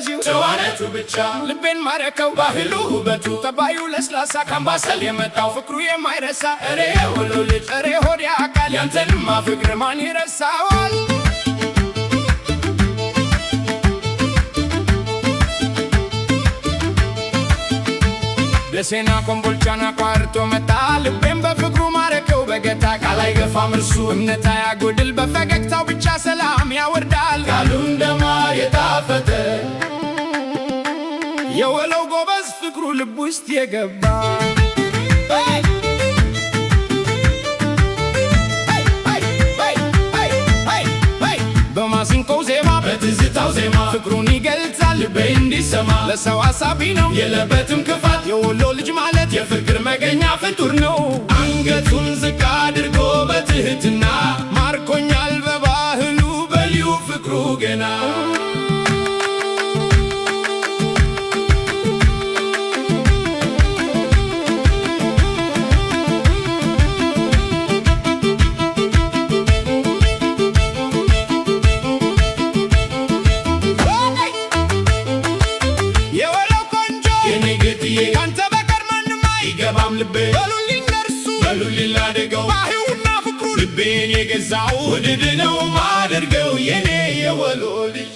ገዢው ጨዋነቱ ብቻ ልቤን ማረከው ባህሉ ውበቱ ጠባዩ ለስላሳ ካምባሰል የመጣው ፍቅሩ የማይረሳ እሬ የወሎ ልጅ እሬ ሆድ ያውቃል ያንተንማ ፍቅር ማን ይረሳዋል? ደሴና ኮምቦልቻና ቋርጦ መጣ ልቤን በፍቅሩ ማረከው በገታ ቃል አይገፋም እርሱ እምነት አያጎድል በፈገግታው ብቻ ሰላም ያወርዳል ቃሉ እንደማር የጣፈጠ የወለው ጎበዝ ፍቅሩ ልብ ውስጥ የገባ በማሲንቆው ዜማ በትዝታው ዜማ ፍቅሩን ይገልጻል ልቤ እንዲሰማ ለሰው አሳቢ ነው የለበትም ክፋት የወሎ ልጅ ማለት የፍቅር መገኛ ፍጡር ነው አንገቱን ዝቅ አድርጎ በትህትና ማርኮኛል በባህሉ በልዩ ፍቅሩ ገና ካንተ በቀር ማንም አይገባም ልቤ በሉልኝ ለርሱ በሉልኝ ላድርገው ባህዩና ፍቅሩ ልቤን የገዛው ውድድ ነው ማደርገው የኔ የወሎ ልጅ